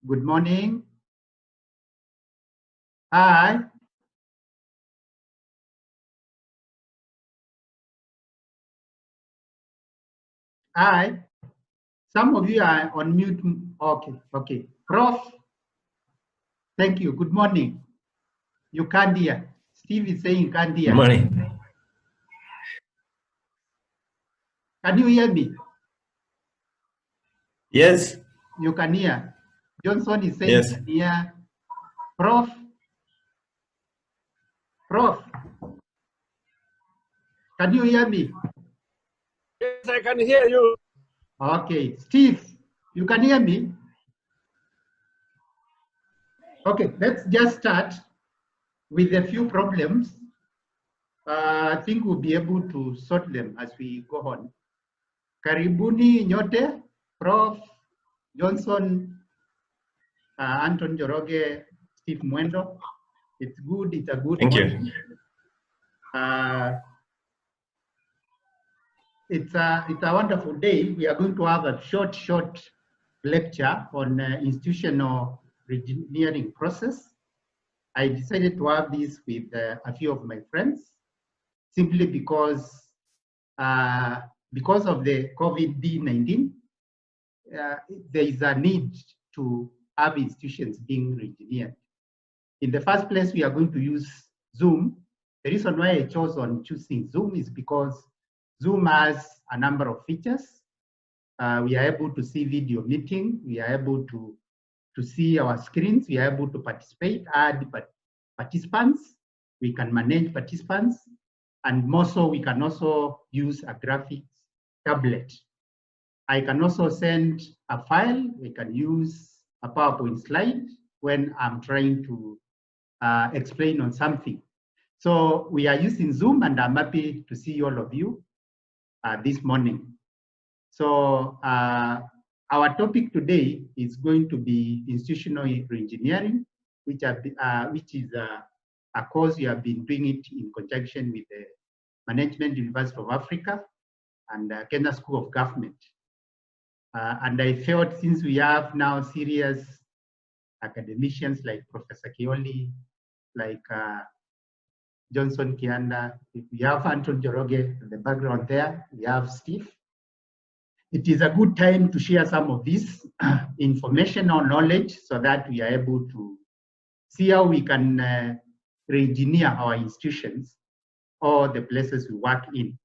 Good morning. Hi. Hi. Some of you are on mute. Okay. Prof, thank you. Good morning. You can't hear. Steve is saying can't hear. Good morning. Can you hear me? Yes. You can hear. Johnson is saying Yes. can hear. Prof, can you hear me? Yes, I can hear you. Okay. Steve, you can hear me? Okay, let's just start with a few problems. I think we'll be able to sort them as we go on. Karibuni nyote, Prof. Johnson, Anton Joroge, Steve Mwendo. It's good, it's a good Thank morning. you. It's a wonderful day. We are going to have a short lecture on institutional reengineering process. I decided to have this with a few of my friends, simply because of the COVID-19, there is a need to have institutions being reengineered. In the first place, we are going to use Zoom. The reason why I chose on choosing Zoom is because Zoom has a number of features. We are able to see video meeting. We are able to see our screens. We are able to participate, add participants. We can manage participants. And more so, we can also use a graphics tablet. I can also send a file. We can use a PowerPoint slide when I'm trying to explain on something. So we are using Zoom, and I'm happy to see all of you this morning. So our topic today is going to be institutional reengineering, which is a course we have been doing it in conjunction with the Management University of Africa and Kenya School of Government. And I felt since we have now serious academicians like Professor Kioli, like Johnson Kianda, we have Anton Joroge in the background there, we have Steve. It is a good time to share some of this information or knowledge so that we are able to see how we can re-engineer our institutions or the places we work in.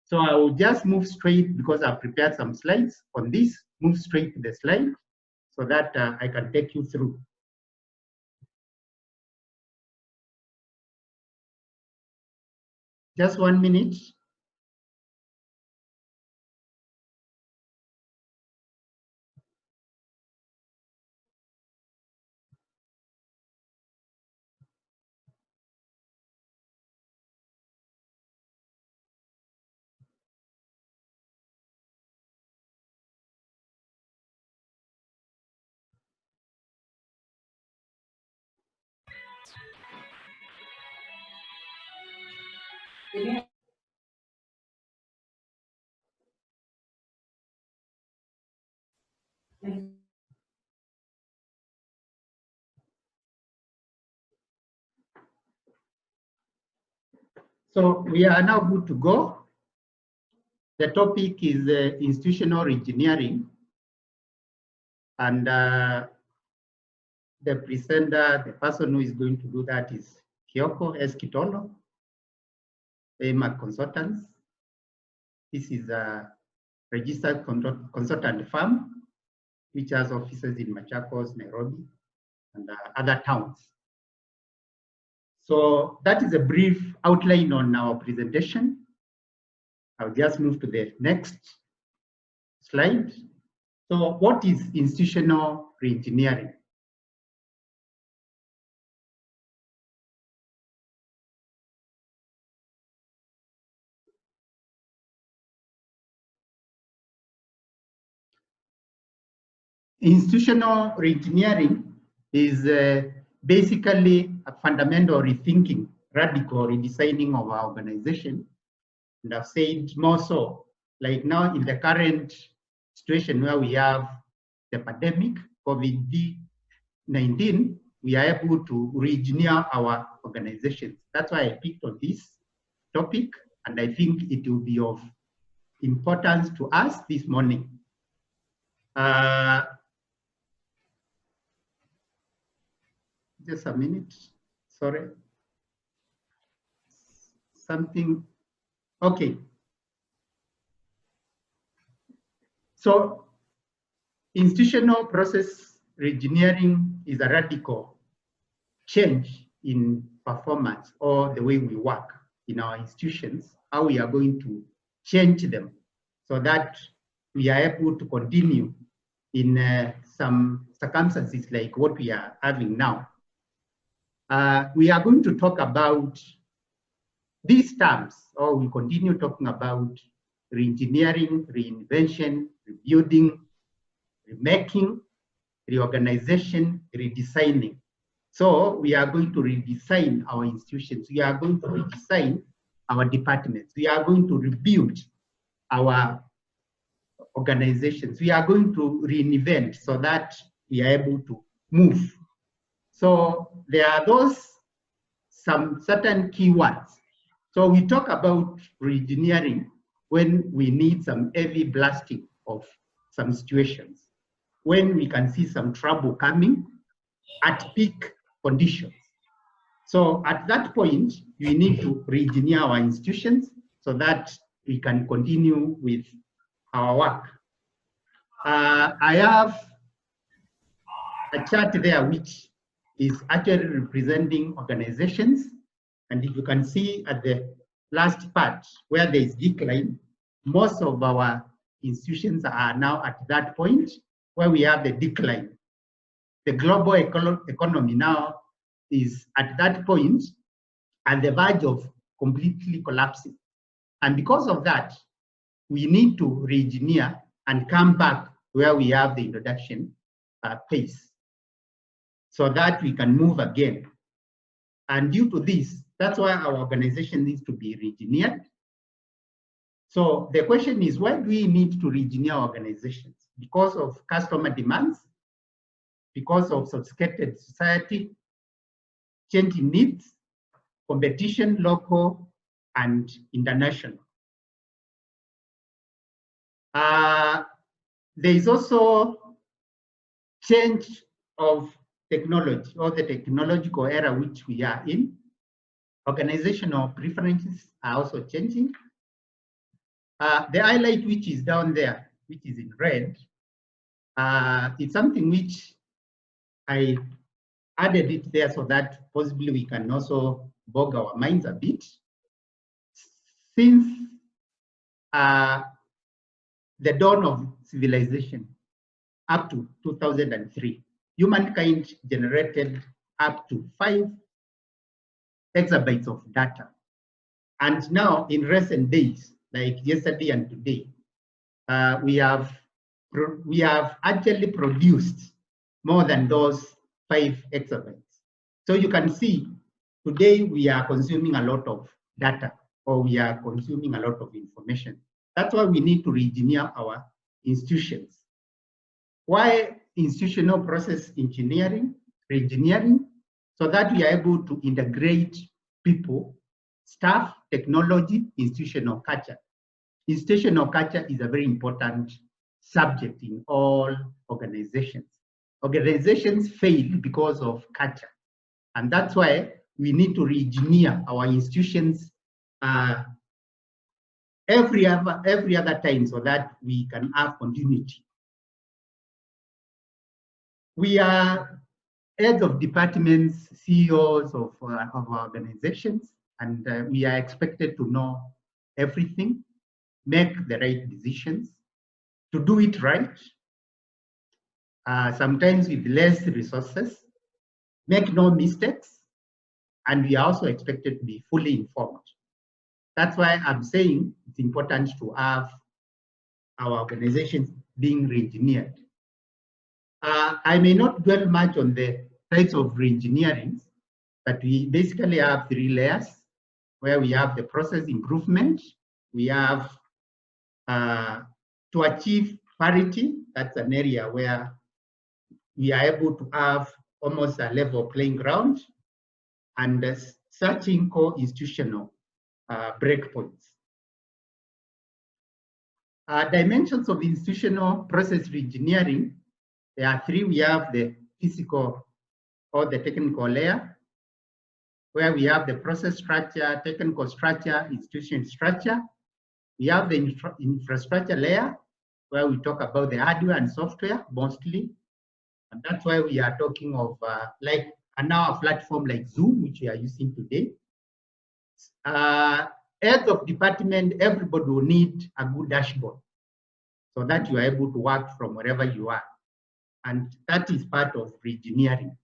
So I will just move straight, because I've prepared some slides on this, move straight to the slide so that I can take you through. Just 1 minute. So we are now good to go. The topic is institutional reengineering, and the presenter, the person who is going to do that, is Kyoko Eskitolo, AMAC Consultants. This is a registered consultant firm which has offices in Machakos, Nairobi, and other towns. So that is a brief outline on our presentation. I'll just move to the next slide. So what is institutional reengineering? Institutional reengineering is basically a fundamental rethinking, radical redesigning of our organization. And I've said more so, like now in the current situation where we have the pandemic, COVID-19, we are able to re-engineer our organizations. That's why I picked on this topic, and I think it will be of importance to us this morning. Just a minute, sorry. Something, okay. So institutional process reengineering is a radical change in performance or the way we work in our institutions, how we are going to change them so that we are able to continue in some circumstances like what we are having now. We are going to talk about these terms, or we continue talking about reengineering, reinvention, rebuilding, remaking, reorganization, redesigning. So we are going to redesign our institutions. We are going to redesign our departments. We are going to rebuild our organizations. We are going to reinvent so that we are able to move. So there are some certain keywords. So we talk about reengineering when we need some heavy blasting of some situations, when we can see some trouble coming at peak conditions. So at that point, we need to re-engineer our institutions so that we can continue with our work. I have a chart there which is actually representing organizations. And if you can see at the last part where there is decline, most of our institutions are now at that point where we have the decline. The global economy now is at that point at the verge of completely collapsing. And because of that, we need to re-engineer and come back where we have the introduction pace so that we can move again. And due to this, that's why our organization needs to be re-engineered. So the question is, why do we need to re-engineer organizations? Because of customer demands, because of sophisticated society, changing needs, competition, local and international. There is also change of technology, or the technological era which we are in. Organizational preferences are also changing. The highlight which is down there, which is in red, it's something which I added it there so that possibly we can also bog our minds a bit. Since the dawn of civilization up to 2003, humankind generated up to 5 exabytes of data. And now in recent days, like yesterday and today, we have actually produced more than those 5 exabytes. So you can see today we are consuming a lot of data, or we are consuming a lot of information. That's why we need to re-engineer our institutions. Why institutional process engineering, re-engineering? So that we are able to integrate people, staff, technology, institutional culture. Institutional culture is a very important subject in all organizations. Organizations fail because of culture. And that's why we need to re-engineer our institutions every other time so that we can have continuity. We are heads of departments, CEOs of our organizations, and we are expected to know everything, make the right decisions, to do it right, sometimes with less resources, make no mistakes, and we are also expected to be fully informed. That's why I'm saying it's important to have our organizations being re-engineered. I may not dwell much on the types of re-engineering, but we basically have 3 layers where we have the process improvement, we have to achieve parity. That's an area where we are able to have almost a level playing ground and searching co-institutional breakpoints. Dimensions of institutional process reengineering, there are three. We have the physical or the technical layer, where we have the process structure, technical structure, institution structure. We have the infrastructure layer, where we talk about the hardware and software mostly. And that's why we are talking of like now a platform like Zoom, which we are using today. Heads of department, everybody will need a good dashboard so that you are able to work from wherever you are. And that is part of reengineering.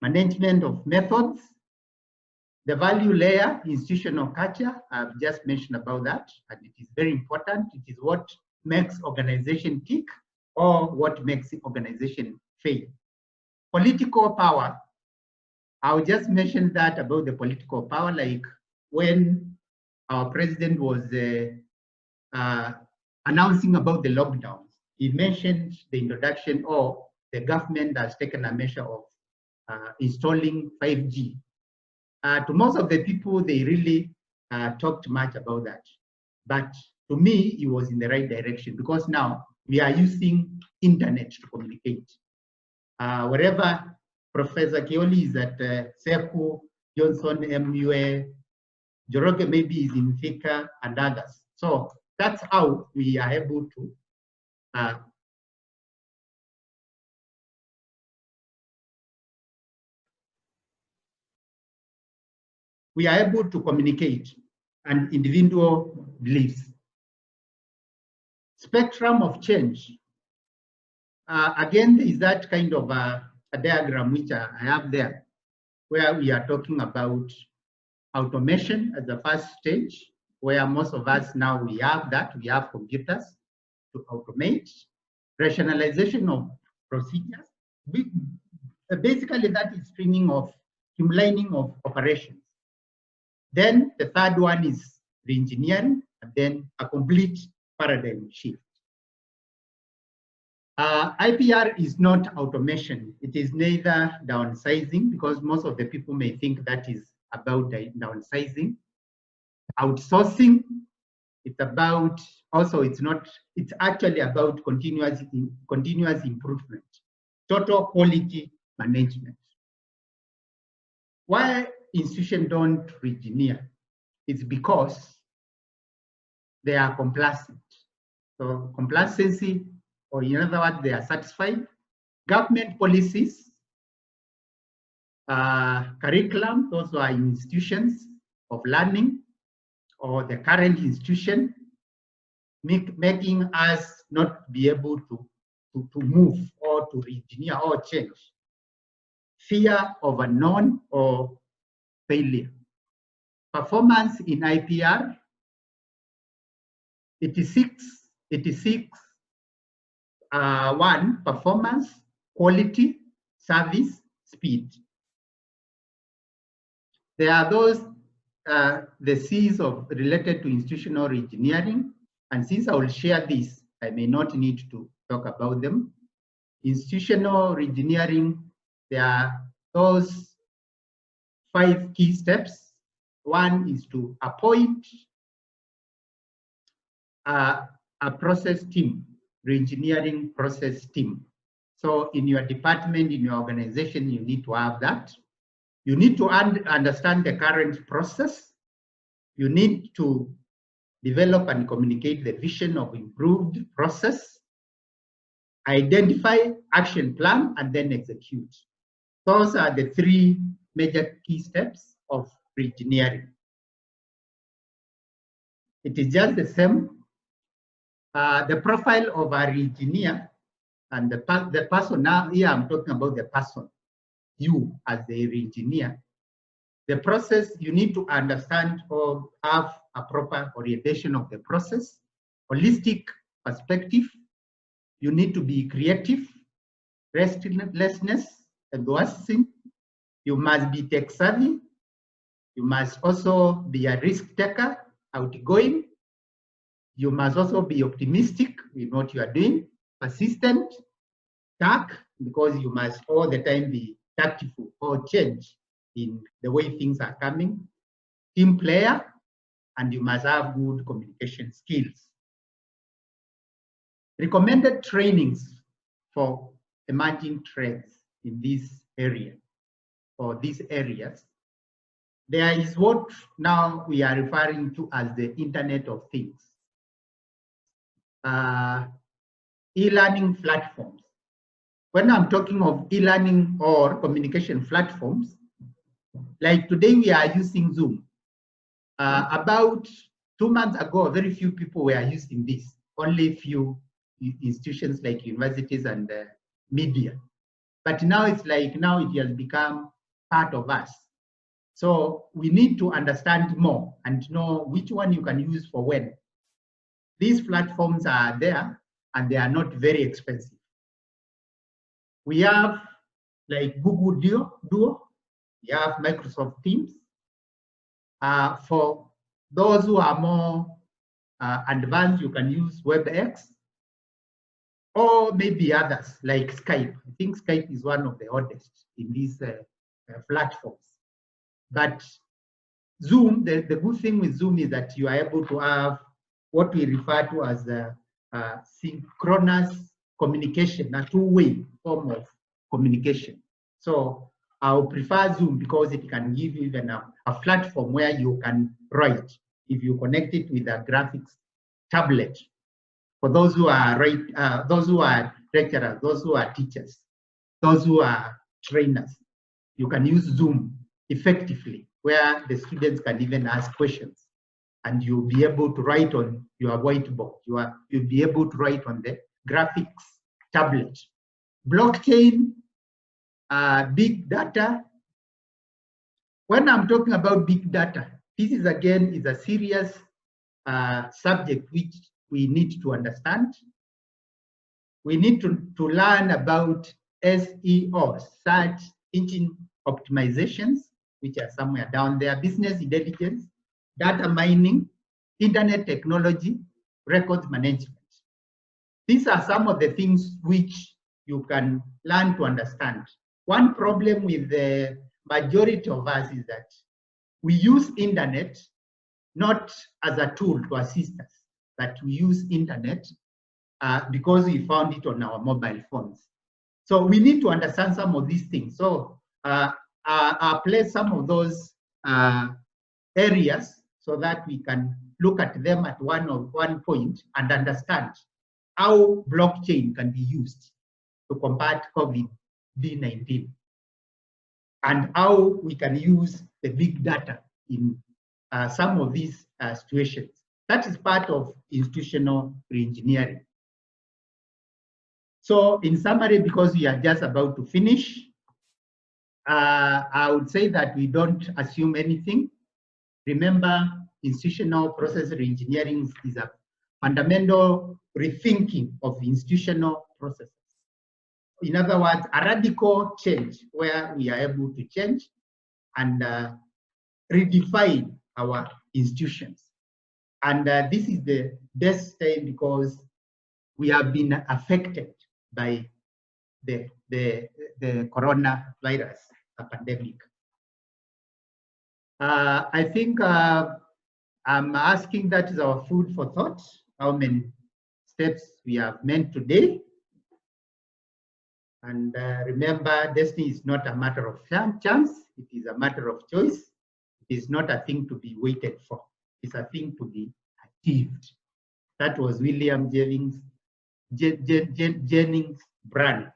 Management of methods, the value layer, institutional culture, I've just mentioned about that, and it is very important. It is what makes organization tick or what makes the organization fail. Political power, I'll just mention that about the political power, like when our president was announcing about the lockdowns, he mentioned the introduction or the government has taken a measure of installing 5G. To most of the people, they really talked much about that. But to me, it was in the right direction because now we are using internet to communicate. Wherever Professor Kioli is at Seku, Johnson, MUA, Joroge maybe is in Thika and others. So that's how we are able to communicate and individual beliefs. Spectrum of change. Again, is that kind of a diagram which I have there, where we are talking about automation as the first stage, where most of us now we have that, we have computers to automate, rationalization of procedures. Basically, that is streamlining of operations. Then the third one is reengineering, and then a complete paradigm shift. IPR is not automation. It is neither downsizing, because most of the people may think that is about downsizing. Outsourcing, it's about, also it's not, it's actually about continuous improvement, total quality management. Why institutions don't reengineer? It's because they are complacent. So complacency, or in other words, they are satisfied. Government policies, curriculum, those are institutions of learning, or the current institution, making us not be able to move or to reengineer or change. Fear of unknown or failure. Performance in IPR, 1, performance, quality, service, speed. There are those, the C's related to institutional reengineering, and since I will share this, I may not need to talk about them. Institutional reengineering, there are those 5 key steps. 1 is to appoint a process team, reengineering process team. So in your department, in your organization, you need to have that. You need to understand the current process. You need to develop and communicate the vision of improved process. Identify action plan and then execute. Those are the 3 major key steps of reengineering. It is just the same. The profile of a reengineer and the person, now here I'm talking about the person, you as the reengineer. The process, you need to understand or have a proper orientation of the process, holistic perspective. You need to be creative, restlessness, enthusiasm. You must be tech savvy. You must also be a risk taker, outgoing. You must also be optimistic with what you are doing, persistent, tack, because you must all the time be tactful or change in the way things are coming. Team player, and you must have good communication skills. Recommended trainings for emerging trends in this area or these areas. There is what now we are referring to as the Internet of Things. E-learning platforms. When I'm talking of e-learning or communication platforms, like today we are using Zoom. About 2 months ago, very few people were using this, only few institutions like universities and media. But now it's like, now it has become part of us. So we need to understand more and know which one you can use for when. These platforms are there and they are not very expensive. We have like Google Duo, we have Microsoft Teams. For those who are more advanced, you can use WebEx or maybe others like Skype. I think Skype is one of the oldest in these platforms. But Zoom, the good thing with Zoom is that you are able to have what we refer to as synchronous communication, a two-way form of communication. So I'll prefer Zoom because it can give you even a platform where you can write if you connect it with a graphics tablet. For those who are those who are lecturers, those who are teachers, those who are trainers, you can use Zoom effectively, where the students can even ask questions, and you'll be able to write on your whiteboard. You'll be able to write on the graphics tablet. Blockchain, big data. When I'm talking about big data, this is again is a serious subject which we need to understand. We need to learn about SEO, search engine optimizations, which are somewhere down there, business intelligence, data mining, internet technology, records management. These are some of the things which you can learn to understand. One problem with the majority of us is that we use internet not as a tool to assist us, but we use internet because we found it on our mobile phones. So we need to understand some of these things. So I'll place some of those areas so that we can look at them at one point and understand how blockchain can be used to combat COVID-19 and how we can use the big data in some of these situations. That is part of institutional reengineering. So in summary, because we are just about to finish, I would say that we don't assume anything. Remember, institutional process reengineering is a fundamental rethinking of institutional processes. In other words, a radical change where we are able to change and redefine our institutions. And this is the best time because we have been affected by the coronavirus pandemic. I think I'm asking, that is our food for thought, how many steps we have made today. And remember, destiny is not a matter of chance, it is a matter of choice. It is not a thing to be waited for, it's a thing to be achieved. That was William Jennings Bryan.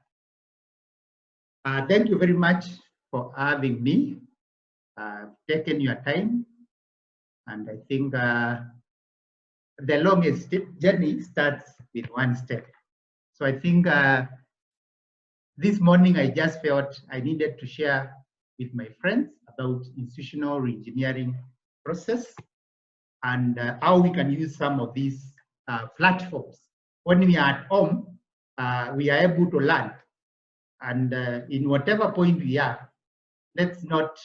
Thank you very much for having me. Taken your time, and I think the longest journey starts with one step. So I think this morning I just felt I needed to share with my friends about institutional reengineering process and how we can use some of these platforms. When we are at home, we are able to learn, and in whatever point we are, let's not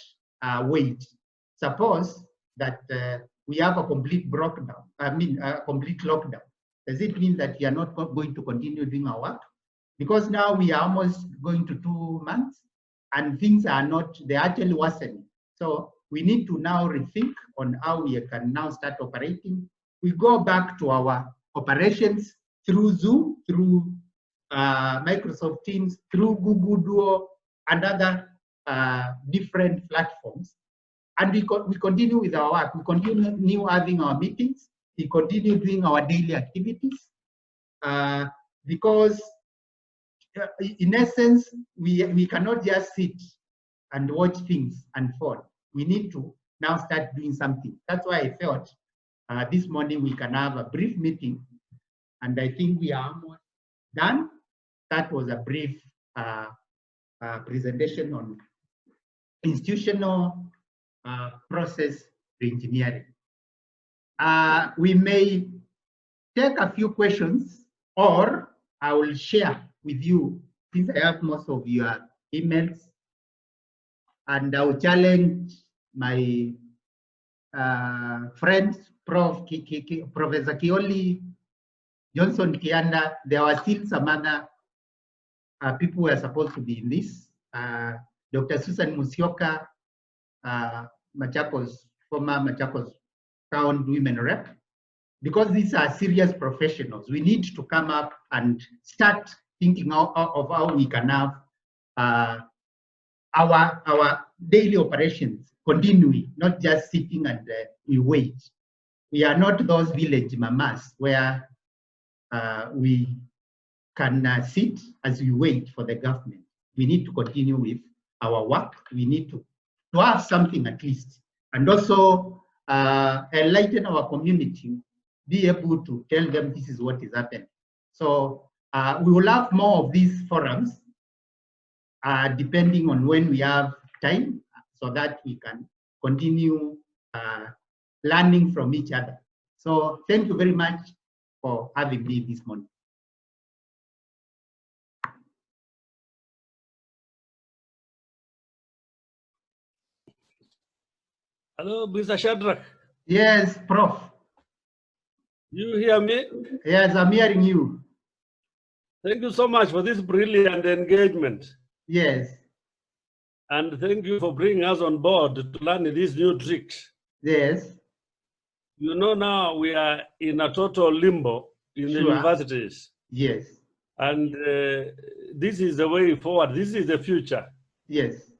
wait. Suppose that we have a complete complete lockdown. Does it mean that we are not going to continue doing our work? because now we are almost going to 2 months and things are not, they're actually worsening. So we need to now rethink on how we can now start operating. We go back to our operations through Zoom, through Microsoft Teams, through Google Duo, and other different platforms. And we continue with our work. We continue having our meetings. We continue doing our daily activities. Because in essence, we cannot just sit and watch things unfold. We need to now start doing something. That's why I felt this morning we can have a brief meeting, and I think we are almost done. That was a brief presentation on institutional process reengineering. We may take a few questions, or I will share with you, since I have most of your emails, and I will challenge my friends, Professor Kioli, Johnson Kianda. There were still some other people who are supposed to be in this. Dr. Susan Musioka, Machakos, former Machakos Town Women Rep. Because these are serious professionals, we need to come up and start thinking of how we can have our daily operations continuing, not just sitting and we wait. We are not those village mamas where we can sit as we wait for the government. We need to continue with our work. We need to have something at least, and also enlighten our community, be able to tell them this is what is happening. So we will have more of these forums depending on when we have time, so that we can continue learning from each other. So thank you very much for having me this morning. Hello, Mr. Shadrach. Yes, Prof. You hear me? Yes, I'm hearing you. Thank you so much for this brilliant engagement. Yes. And thank you for bringing us on board to learn these new tricks. Yes. You know, now we are in a total limbo in the universities. Yes. And this is the way forward. This is the future. Yes.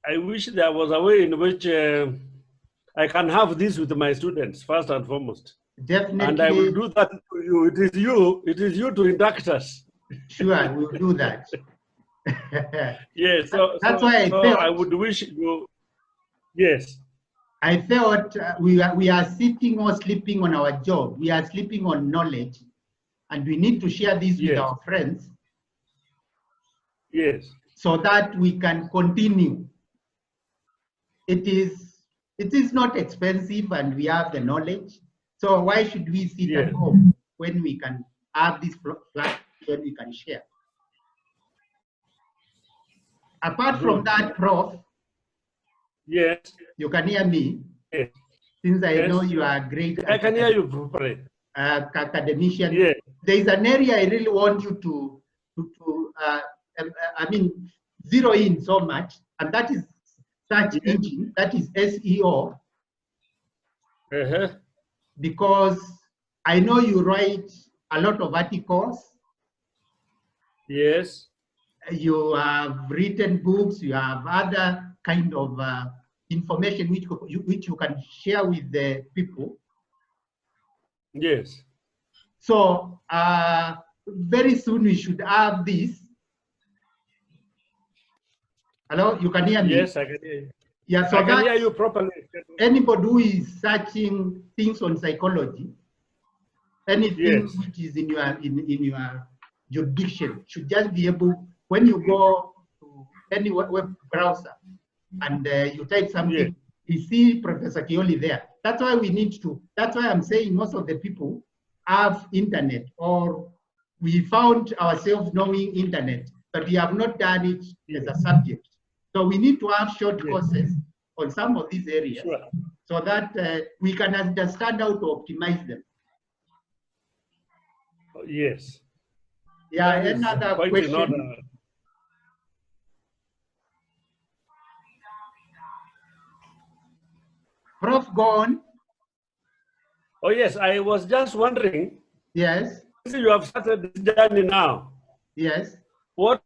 I wish there was a way in which I can have this with my students, first and foremost. Definitely. And I will do that to you. It is you to induct us. Sure, we'll do that. Yes, that's why I felt I would wish you. Yes. I felt we are sitting or sleeping on our job. We are sleeping on knowledge, and we need to share this with our friends. Yes. So that we can continue. It is not expensive, and we have the knowledge. So why should we sit at home when we can have this platform when we can share? Apart from that, Prof. Yes. You can hear me? Yes. Since I know you are great. I can hear you properly. Academician. Yes. There is an area I really want you to zero in so much, and that is search engine, that is SEO. Because I know you write a lot of articles. Yes. You have written books, you have other kind of information which you can share with the people. Yes. So very soon we should have this. Hello, you can hear me? Yes, I can hear you. Yeah, so I can hear you properly. Anybody who is searching things on psychology, anything which is in your jurisdiction should just be able, when you go to any web browser and you type something, you see Professor Kioli there. That's why we need to, that's why I'm saying most of the people have internet, or we found ourselves knowing internet, but we have not done it as a subject. So we need to have short courses on some of these areas so that we can understand how to optimize them. Yes. Yeah, That is another quite in question. order. Prof, go on. Oh yes, I was just wondering, Yes, since you have started this journey now, yes. what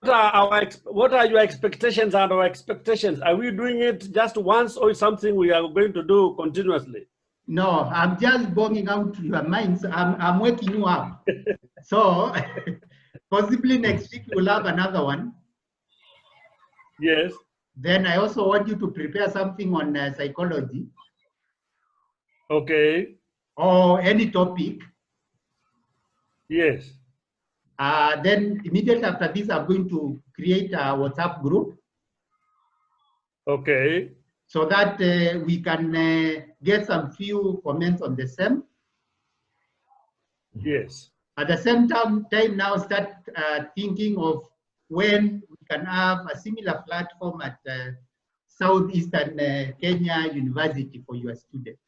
what are your expectations and our expectations? Are we doing it just once, or is something we are going to do continuously? No, I'm just bombing out your minds. I'm waking you up. So possibly next week we'll have another one. Yes. Then I also want you to prepare something on psychology Okay. or any topic. Yes. Then immediately after this, I'm going to create a WhatsApp group Okay. so that we can get some few comments on the same. Yes. At the same time now start thinking of when we can have a similar platform at Southeastern Kenya University for your students.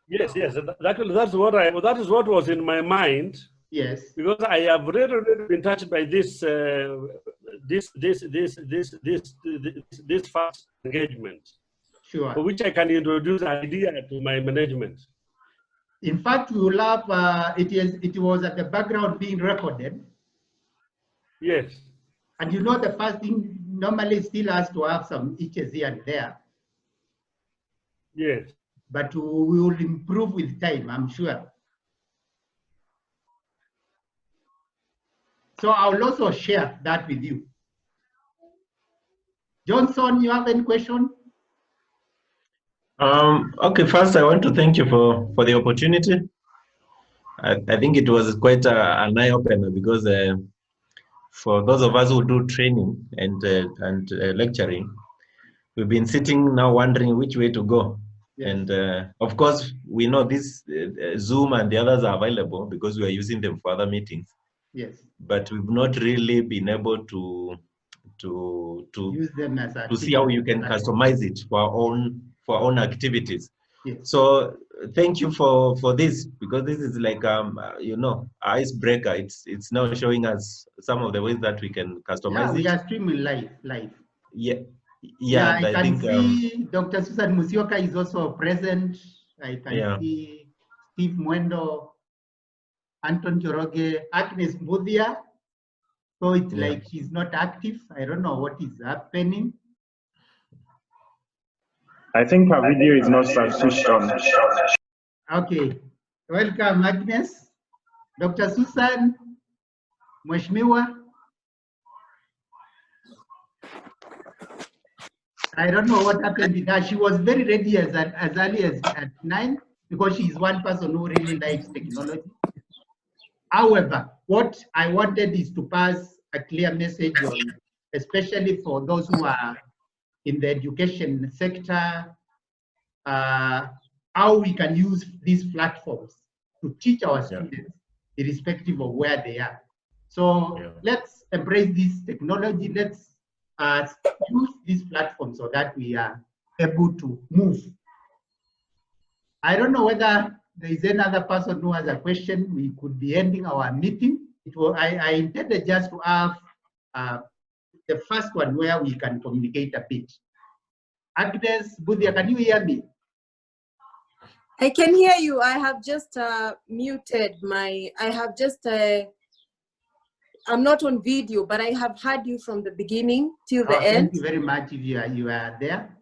Yes. Yes. That is what was in my mind. Yes. Because I have really been touched by this first engagement, Sure. for which I can introduce an idea to my management. In fact, we will have it was at the background being recorded. Yes. And you know the first thing normally still has to have some itches here and there. Yes. But we will improve with time, I'm sure. So I'll also share that with you. Johnson, you have any question? Okay, first I want to thank you for the opportunity. I think it was quite an eye-opener because for those of us who do training and lecturing, we've been sitting now wondering which way to go. Yes. And of course, we know this Zoom and the others are available because we are using them for other meetings. Yes. But we've not really been able to use them as to see how you can customize it for our own activities. Yes. So thank you for this, because this is like you know, icebreaker. It's now showing us some of the ways that we can customize it. We are streaming live. Yeah, I can see Dr. Susan Musioka is also present. I can see Steve Mwendo, Anton Joroge, Agnes Mbudia. So it's like she's not active. I don't know what is happening. I think her video is not switched on. Okay. Welcome, Agnes. Dr. Susan, Mheshimiwa. I don't know what happened with her. She was very ready as early as at 9 because she is one person who really likes technology. However, what I wanted is to pass a clear message on, especially for those who are in the education sector, how we can use these platforms to teach our students, irrespective of where they are. So let's embrace this technology. Let's use this platform so that we are able to move. I don't know whether there is another person who has a question. We could be ending our meeting. I intended just to have the first one where we can communicate a bit. Agnes Budia, can you hear me? I can hear you. I have just muted I'm not on video, but I have heard you from the beginning till the end. Thank you very much if you are there.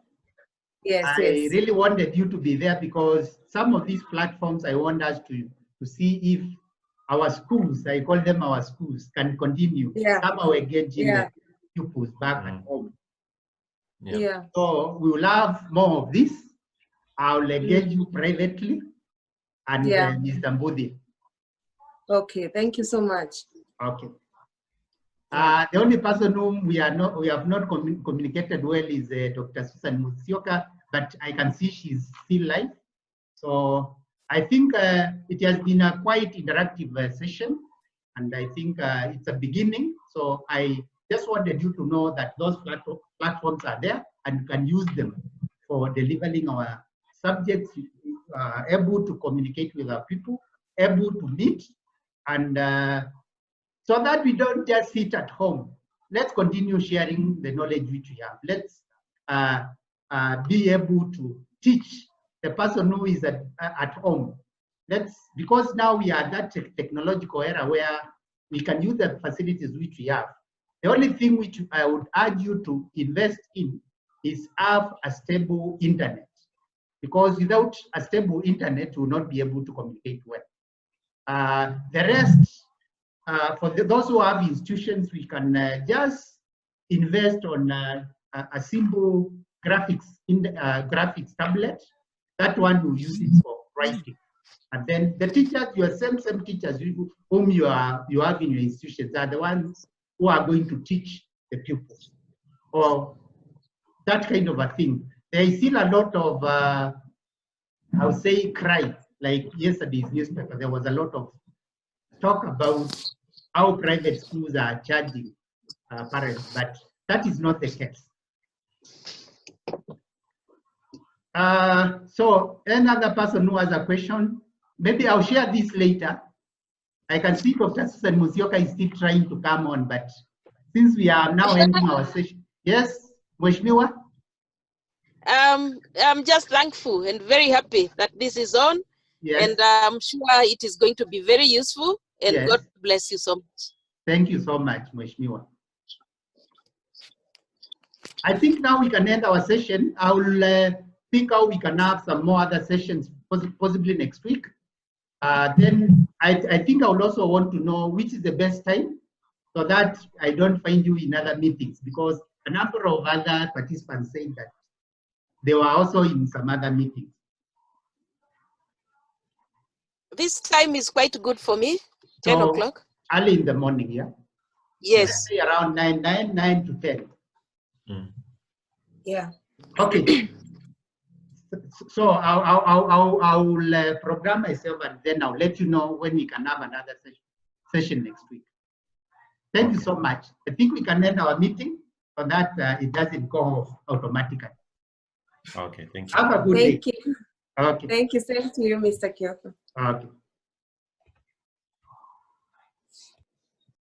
Yes, I really wanted you to be there because some of these platforms I want us to see if our schools, I call them our schools, can continue somehow engaging the pupils back at home. So we will have more of this. I'll engage you privately and Mr. Mbudi. Okay, thank you so much. Okay. The only person whom we have not communicated well is Dr. Susan Musioka, but I can see she's still live. So I think it has been a quite interactive session, and I think it's a beginning. So I just wanted you to know that those platforms are there and you can use them for delivering our subjects, able to communicate with our people, able to meet, and so that we don't just sit at home. Let's continue sharing the knowledge which we have. Let's be able to teach the person who is at home. Because now we are at that technological era where we can use the facilities which we have. The only thing which I would urge you to invest in is have a stable internet, because without a stable internet, you will not be able to communicate well. The rest, for those who have institutions, we can just invest on a simple graphics tablet. That one will use it for writing. And then the teachers, your same teachers whom you have in your institutions are the ones who are going to teach the pupils, or that kind of a thing. There is still a lot of, I would say, cry. Like yesterday's newspaper, there was a lot of talk about how private schools are charging parents, but that is not the case. So another person who has a question, maybe I'll share this later. I can see Dr. Susan Musyoka is still trying to come on, but since we are now ending our session, yes, Mheshimiwa? I'm just thankful and very happy that this is on, yes. And I'm sure it is going to be very useful, and yes. God bless you so much. Thank you so much, Mheshimiwa. I think now we can end our session. I will think how we can have some more other sessions, possibly next week. Then I think I would also want to know which is the best time, so that I don't find you in other meetings, because a number of other participants said that they were also in some other meetings. This time is quite good for me, 10 o'clock. Early in the morning, yeah? Yes. Let's say around 9 to 10. Mm. Yeah. Okay. So I will program myself, and then I'll let you know when we can have another session next week. Thank you so much. I think we can end our meeting so that it doesn't go off automatically. Okay, thank you. Have a good day. Thank you. Okay. Thank you. Same to you, Mr. Kyoko. Okay.